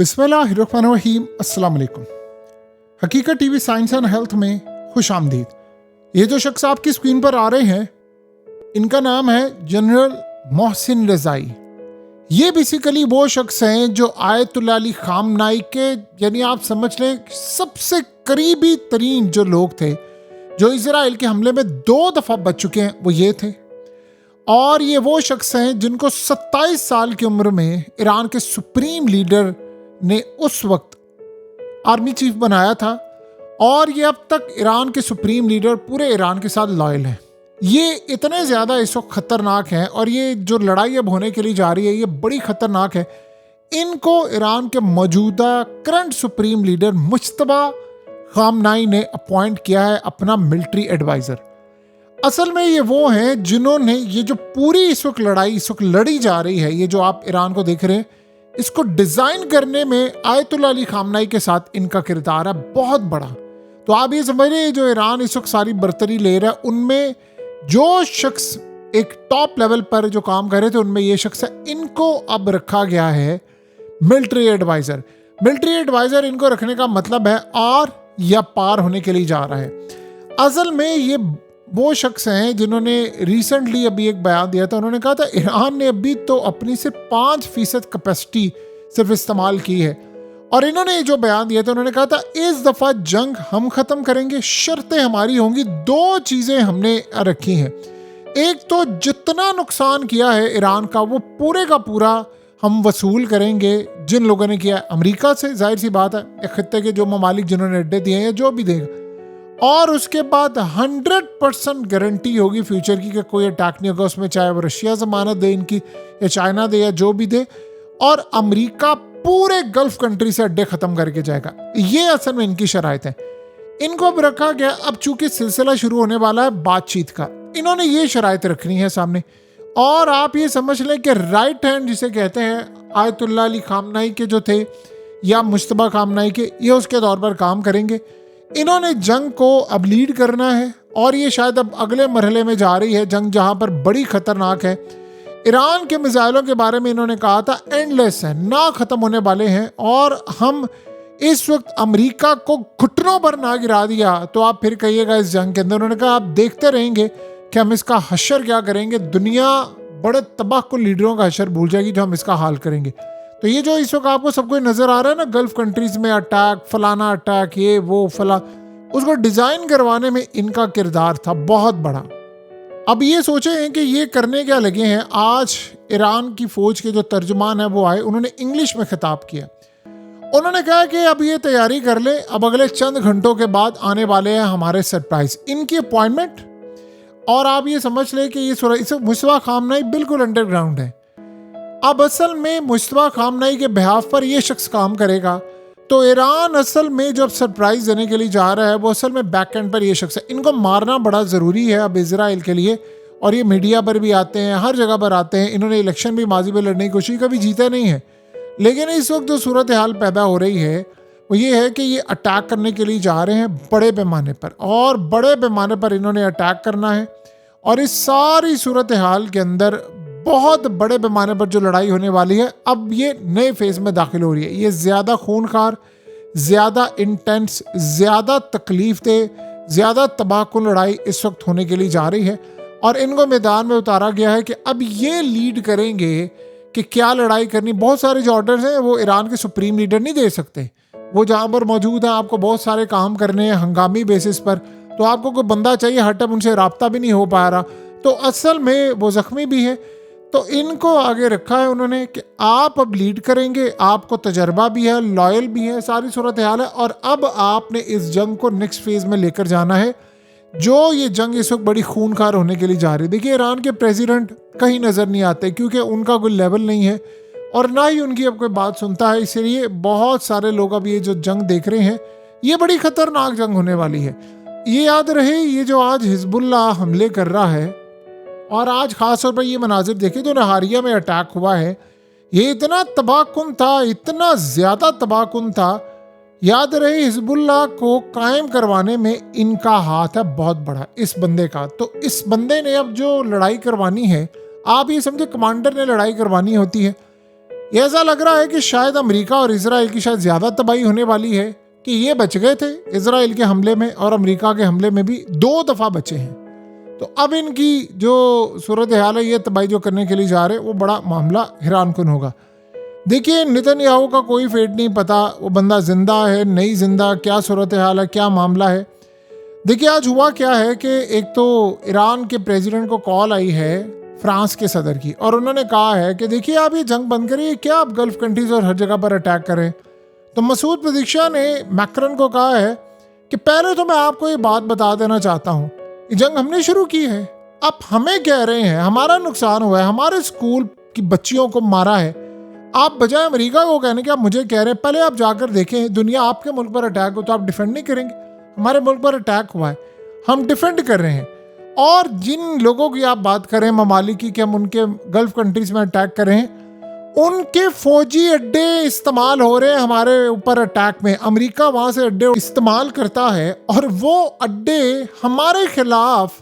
बिस्मिल्लाहिर्रहमानिर्रहीम। अस्सलाम वालेकुम। हकीकत टीवी साइंस एंड हेल्थ में खुश आमदीद। ये जो शख्स आपकी स्क्रीन पर आ रहे हैं, इनका नाम है जनरल मोहसिन रज़ाई। ये बेसिकली वो शख्स हैं जो आयतुल्लाह अली खामनाई के, यानी आप समझ लें सबसे करीबी तरीन जो लोग थे, जो इजराइल के हमले में 2 दफ़ा बच चुके हैं, वो ये थे। और ये वो शख्स हैं जिनको 27 साल की उम्र में ईरान के सुप्रीम लीडर ने उस वक्त आर्मी चीफ बनाया था, और ये अब तक ईरान के सुप्रीम लीडर पूरे ईरान के साथ लॉयल हैं। ये इतने ज़्यादा इस वक्त ख़तरनाक हैं, और ये जो लड़ाई अब होने के लिए जा रही है ये बड़ी ख़तरनाक है। इनको ईरान के मौजूदा current supreme leader Mojtaba Khamenei ने अपॉइंट किया है अपना मिलिट्री एडवाइज़र। असल में ये वो हैं जिन्होंने ये जो पूरी इस वक्त लड़ाई इस वक्त लड़ी जा रही है, ये जो आप ईरान को देख रहे हैं, इसको डिज़ाइन करने में आयतुल्लाह अली खामनाई के साथ इनका किरदार है बहुत बड़ा। तो आप ये समझ रहे हैं जो ईरान इस वक्त सारी बर्तरी ले रहा है, उनमें जो शख्स एक टॉप लेवल पर जो काम कर रहे थे उनमें ये शख्स है। इनको अब रखा गया है मिलिट्री एडवाइज़र। मिलिट्री एडवाइज़र इनको रखने का मतलब है और या पार होने के लिए जा रहा है। असल में ये वो शख्स हैं जिन्होंने रिसेंटली अभी एक बयान दिया था। उन्होंने कहा था ईरान ने अभी तो अपनी सिर्फ 5% कैपेसिटी सिर्फ इस्तेमाल की है, और इन्होंने जो बयान दिया था उन्होंने कहा था इस दफ़ा जंग हम ख़त्म करेंगे, शर्तें हमारी होंगी। 2 चीज़ें हमने रखी हैं। एक तो जितना नुकसान किया है ईरान का वो पूरे का पूरा हम वसूल करेंगे जिन लोगों ने किया है। अमेरिका से जाहिर सी बात है, खत्ते के जो ममालिक जिन्होंने अड्डे दिए हैं या जो भी देगा, और उसके बाद 100% गारंटी होगी फ्यूचर की कि कोई अटैक नहीं होगा उसमें, चाहे वो रशिया ज़मानत दे इनकी या चाइना दे या जो भी दे, और अमेरिका पूरे गल्फ कंट्री से अड्डे ख़त्म करके जाएगा। ये असल में इनकी शराइत है। इनको अब रखा गया, अब चूंकि सिलसिला शुरू होने वाला है बातचीत का, इन्होंने ये शराइत रखनी है सामने। और आप ये समझ लें कि राइट हैंड जिसे कहते हैं आयतुल्लाह अली खामनाई के जो थे या मुज्तबा खामनाई के, ये उसके तौर पर काम करेंगे। इन्होंने जंग को अब लीड करना है, और ये शायद अब अगले मरहले में जा रही है जंग, जहां पर बड़ी खतरनाक है। ईरान के मिसाइलों के बारे में इन्होंने कहा था एंडलेस है, ना ख़त्म होने वाले हैं, और हम इस वक्त अमेरिका को घुटनों पर ना गिरा दिया तो आप फिर कहिएगा इस जंग के अंदर। उन्होंने कहा आप देखते रहेंगे कि हम इसका हशर क्या करेंगे। दुनिया बड़े तबाहकुन लीडरों का हशर भूल जाएगी जो हम इसका हाल करेंगे। तो ये जो इस वक्त आपको सब कुछ नज़र आ रहा है ना, गल्फ कंट्रीज़ में अटैक, फलाना अटैक, ये वो फला, उसको डिज़ाइन करवाने में इनका किरदार था बहुत बड़ा। अब ये सोचे हैं कि ये करने क्या लगे हैं। आज ईरान की फ़ौज के जो तर्जुमान है वो आए, उन्होंने इंग्लिश में खिताब किया। उन्होंने कहा कि अब ये तैयारी कर ले, अब अगले चंद घंटों के बाद आने वाले हैं हमारे सरप्राइज़, इनकी अपॉइंटमेंट। और आप ये समझ लें कि ये मुज्तबा खामनाई बिल्कुल अंडरग्राउंड है। अब असल में मुज्तबा खामनाई के बिहाफ पर ये शख्स काम करेगा। तो ईरान असल में जब सरप्राइज़ देने के लिए जा रहा है वो असल में बैक एंड पर ये शख्स है। इनको मारना बड़ा ज़रूरी है अब इजराइल के लिए, और ये मीडिया पर भी आते हैं, हर जगह पर आते हैं। इन्होंने इलेक्शन भी माजी में लड़ने की कोशिश, कभी जीते नहीं है। लेकिन इस वक्त जो सूरत हाल पैदा हो रही है वो ये है कि ये अटैक करने के लिए जा रहे हैं बड़े पैमाने पर, और बड़े पैमाने पर इन्होंने अटैक करना है। और इस सारी सूरत हाल के अंदर बहुत बड़े पैमाने पर जो लड़ाई होने वाली है, अब ये नए फेज़ में दाखिल हो रही है। ये ज़्यादा खूनखार, ज़्यादा इंटेंस, ज़्यादा तकलीफ़देह, ज़्यादा तबाहकुन लड़ाई इस वक्त होने के लिए जा रही है। और इनको मैदान में उतारा गया है कि अब ये लीड करेंगे कि क्या लड़ाई करनी। बहुत सारे जो ऑर्डर्स हैं वो ईरान के सुप्रीम लीडर नहीं दे सकते। वो जहाँ पर मौजूद हैं, आपको बहुत सारे काम करने हैं हंगामी बेसिस पर, तो आपको कोई बंदा चाहिए, हर टाइम उनसे रब्ता भी नहीं हो पा रहा, तो असल में वो ज़ख्मी भी है। तो इनको आगे रखा है उन्होंने कि आप अब लीड करेंगे, आपको तजर्बा भी है, लॉयल भी है, सारी सूरत हाल है, और अब आपने इस जंग को नेक्स्ट फेज़ में लेकर जाना है। जो ये जंग इस वक्त बड़ी खूनखार होने के लिए जा रही है। देखिए ईरान के प्रेसिडेंट कहीं नज़र नहीं आते क्योंकि उनका कोई लेवल नहीं है, और ना ही उनकी अब कोई बात सुनता है। इसलिए बहुत सारे लोग अब ये जो जंग देख रहे हैं, ये बड़ी ख़तरनाक जंग होने वाली है। ये याद रहे, ये जो आज हिजबुल्लाह हमले कर रहा है, और आज ख़ास तौर पर ये मनाजिर देखे जो नहारिया में अटैक हुआ है, ये इतना तबाहकुन था, इतना ज़्यादा तबाहकुन था। याद रहे हिजबुल्लाह को कायम करवाने में इनका हाथ है बहुत बड़ा, इस बंदे का। तो इस बंदे ने अब जो लड़ाई करवानी है, आप ये समझे कमांडर ने लड़ाई करवानी होती है, ये ऐसा लग रहा है कि शायद अमेरिका और इजराइल की शायद ज़्यादा तबाही होने वाली है कि ये बच गए थे इजराइल के हमले में और अमेरिका के हमले में भी 2 दफ़ा बचे हैं। तो अब इनकी जो सूरत हाल है, ये तबाही जो करने के लिए जा रहे हैं, वो बड़ा मामला हैरानकुन होगा। देखिए, नेतन्याहू का कोई फेट नहीं पता, वो बंदा जिंदा है नहीं जिंदा, क्या सूरत हाल है, क्या मामला है। देखिए, आज हुआ क्या है कि एक तो ईरान के प्रेसिडेंट को कॉल आई है फ्रांस के सदर की, और उन्होंने कहा है कि देखिए आप ये जंग बंद करिए, क्या आप गल्फ कंट्रीज और हर जगह पर अटैक करें। तो मसूद पज़ेशियान ने मैक्रन को कहा है कि पहले तो मैं आपको ये बात बता देना चाहता हूँ, ये जंग हमने शुरू की है, आप हमें कह रहे हैं हमारा नुकसान हुआ है, हमारे स्कूल की बच्चियों को मारा है, आप बजाय अमेरिका को कहने के आप मुझे कह रहे हैं पहले आप जाकर देखें दुनिया आपके मुल्क पर अटैक हो तो आप डिफेंड नहीं करेंगे। हमारे मुल्क पर अटैक हुआ है, हम डिफेंड कर रहे हैं। और जिन लोगों की आप बात करें ममालिक की कि हम उनके गल्फ कंट्रीज में अटैक करें, उनके फौजी अड्डे इस्तेमाल हो रहे हैं हमारे ऊपर अटैक में। अमेरिका वहाँ से अड्डे इस्तेमाल करता है और वो अड्डे हमारे खिलाफ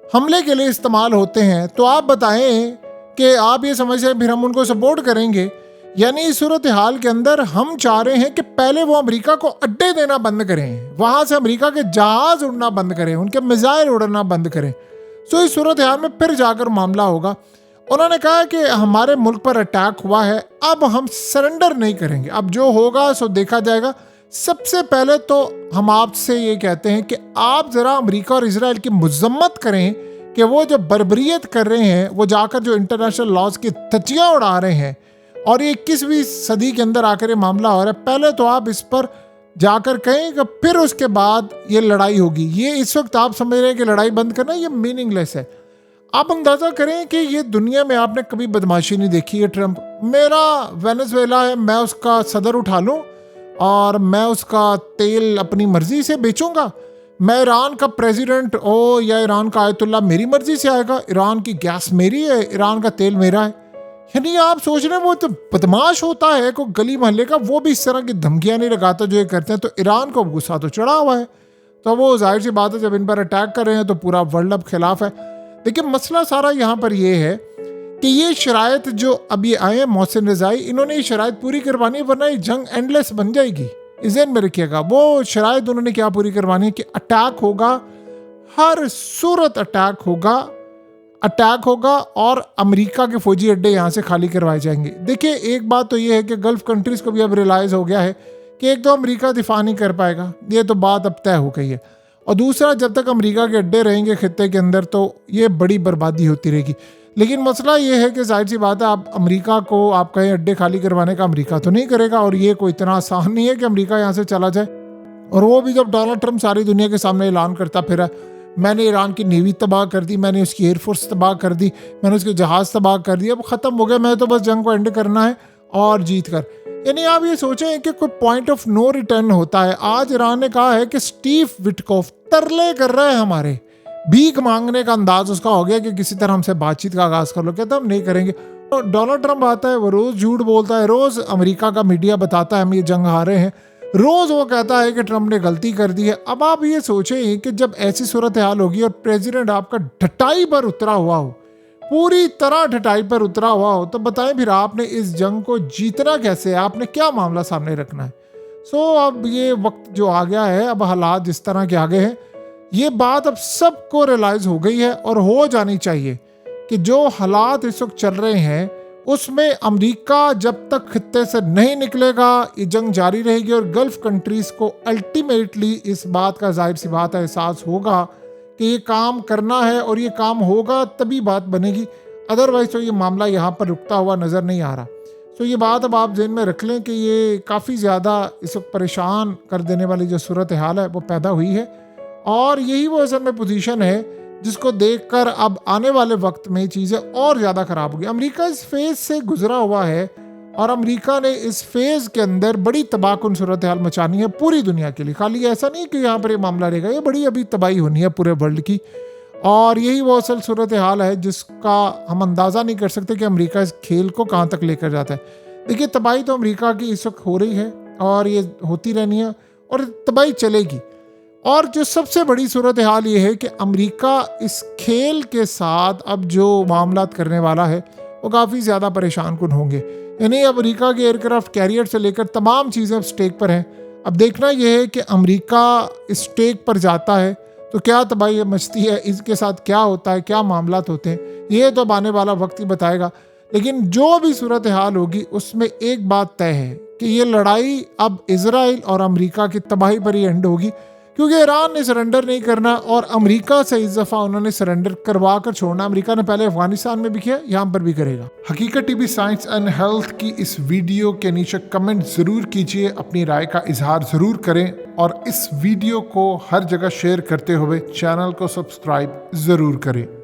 हमले के लिए इस्तेमाल होते हैं। तो आप बताएं कि आप ये समझ रहे फिर हम उनको सपोर्ट करेंगे? यानी इस सूरत हाल के अंदर हम चाह रहे हैं कि पहले वो अमेरिका को अड्डे देना बंद करें, वहाँ से अमेरिका के जहाज उड़ना बंद करें, उनके मिसाइल उड़ना बंद करें। सो इस सूरत हाल में फिर जाकर मामला होगा। उन्होंने कहा कि हमारे मुल्क पर अटैक हुआ है, अब हम सरेंडर नहीं करेंगे, अब जो होगा सो देखा जाएगा। सबसे पहले तो हम आपसे ये कहते हैं कि आप ज़रा अमेरिका और इजराइल की मजम्मत करें कि वो जो बर्बरियत कर रहे हैं, वो जाकर जो इंटरनेशनल लॉज की धज्जियाँ उड़ा रहे हैं और ये 21वीं सदी के अंदर आकर ये मामला हो रहा है, पहले तो आप इस पर जाकर कहें कि फिर उसके बाद ये लड़ाई होगी। ये इस वक्त आप समझ रहे हैं कि लड़ाई बंद करना ये मीनिंगलेस है। आप अंदाज़ा करें कि ये दुनिया में आपने कभी बदमाशी नहीं देखी है। ट्रंप, मेरा वेनेजुएला है, मैं उसका सदर उठा लूँ और मैं उसका तेल अपनी मर्जी से बेचूंगा। मैं ईरान का प्रेसिडेंट हो या ईरान का आयतुल्ला, मेरी मर्जी से आएगा। ईरान की गैस मेरी है, ईरान का तेल मेरा है। यानी आप सोच रहे हैं वो तो बदमाश होता है कोई गली मोहल्ले का, वो भी इस तरह की धमकियां नहीं लगाता जो ये करते हैं। तो ईरान को गुस्सा तो चढ़ा हुआ है, तो वो जाहिर सी बात है जब इन पर अटैक कर रहे हैं तो पूरा वर्ल्ड अब खिलाफ है। देखिए, मसला सारा यहाँ पर ये है कि ये शराइत जो अब ये आए हैं मोहसिन रज़ाई, इन्होंने ये शराइत पूरी करवानी है, वरना ये जंग एंडलेस बन जाएगी। इस ज़हन में रखिएगा, वो शराइत उन्होंने क्या पूरी करवानी है कि अटैक होगा, हर सूरत अटैक होगा और अमेरिका के फौजी अड्डे यहाँ से खाली करवाए जाएंगे। देखिए, एक बात तो ये है कि गल्फ कंट्रीज को भी अब रियलाइज़ हो गया है कि एक तो अमेरिका दिफा नहीं कर पाएगा, ये तो बात अब तय हो गई है, और दूसरा जब तक अमेरिका के अड्डे रहेंगे खित्ते के अंदर तो ये बड़ी बर्बादी होती रहेगी। लेकिन मसला ये है कि जाहिर सी बात है, आप अमेरिका को आप कहें अड्डे खाली करवाने का, अमेरिका तो नहीं करेगा, और ये कोई इतना आसान नहीं है कि अमेरिका यहाँ से चला जाए। और वो भी जब डोनाल्ड ट्रंप सारी दुनिया के सामने ऐलान करता फिरा, मैंने ईरान की नेवी तबाह कर दी, मैंने उसकी एयरफोर्स तबाह कर दी, मैंने उसके जहाज़ तबाह कर दिए, अब ख़त्म हो गया, मैं तो बस जंग को एंड करना है और जीत कर। यानी आप ये सोचें कि कोई पॉइंट ऑफ नो रिटर्न होता है। आज ईरान ने कहा है कि स्टीव विटकॉफ तरले कर रहे हैं, हमारे भीख मांगने का अंदाज उसका हो गया कि किसी तरह हमसे बातचीत का आगाज़ कर लो। कहता हम नहीं करेंगे। तो डोनाल्ड ट्रंप आता है, वो रोज़ झूठ बोलता है, रोज़ अमेरिका का मीडिया बताता है हम ये जंग हारे हैं, रोज़ वो कहता है कि ट्रंप ने गलती कर दी है। अब आप ये सोचें कि जब ऐसी सूरत हाल होगी और प्रेसिडेंट आपका ढटाई पर उतरा हुआ हो, पूरी तरह ढटाई पर उतरा हुआ हो, तो बताएं फिर आपने इस जंग को जीतना कैसे है, आपने क्या मामला सामने रखना है। अब ये वक्त जो आ गया है, अब हालात जिस तरह के आगे हैं, ये बात अब सबको रियलाइज़ हो गई है और हो जानी चाहिए कि जो हालात इस वक्त चल रहे हैं उसमें अमेरिका जब तक खित्ते से नहीं निकलेगा ये जंग जारी रहेगी। और गल्फ कंट्रीज़ को अल्टीमेटली इस बात का जाहिर सी बात है एहसास होगा कि ये काम करना है और ये काम होगा तभी बात बनेगी, अदरवाइज तो ये मामला यहाँ पर रुकता हुआ नज़र नहीं आ रहा। ये बात अब आप ज़हन में रख लें कि ये काफ़ी ज़्यादा इस वक्त परेशान कर देने वाली जो सूरत हाल है वो पैदा हुई है, और यही वो असल में पोजीशन है जिसको देखकर अब आने वाले वक्त में चीज़ें और ज़्यादा ख़राब होगी। अमेरिका इस फेज़ से गुजरा हुआ है और अमेरिका ने इस फेज़ के अंदर बड़ी तबाहकुन सूरत हाल मचानी है पूरी दुनिया के लिए। खाली ऐसा नहीं कि यहाँ पर ये मामला रहेगा, ये बड़ी अभी तबाही होनी है पूरे वर्ल्ड की, और यही वो असल सूरत हाल है जिसका हम अंदाज़ा नहीं कर सकते कि अमेरिका इस खेल को कहाँ तक लेकर जाता है। देखिए, तबाही तो अमेरिका की इस वक्त हो रही है और ये होती रहनी है और तबाही चलेगी। और जो सबसे बड़ी सूरत हाल ये है कि अमेरिका इस खेल के साथ अब जो मामलात करने वाला है वो काफ़ी ज़्यादा परेशान कुन होंगे। यानी अमेरिका के एयरक्राफ्ट कैरियर से लेकर तमाम चीज़ें अब स्टेक पर हैं। अब देखना यह है कि अमेरिका इस स्टेक पर जाता है तो क्या तबाही मचती है, इसके साथ क्या होता है, क्या मामलात होते हैं, ये तो अब आने वाला वक्त ही बताएगा। लेकिन जो भी सूरत हाल होगी उसमें एक बात तय है कि ये लड़ाई अब इजराइल और अमेरिका की तबाही पर ही एंड होगी, क्योंकि ईरान ने सरेंडर नहीं करना और अमेरिका से इस दफ़ा उन्होंने सरेंडर करवा कर छोड़ना। अमेरिका ने पहले अफगानिस्तान में भी किया, यहाँ पर भी करेगा। हकीकत टीवी साइंस एंड हेल्थ की इस वीडियो के नीचे कमेंट ज़रूर कीजिए, अपनी राय का इजहार ज़रूर करें और इस वीडियो को हर जगह शेयर करते हुए चैनल को सब्सक्राइब ज़रूर करें।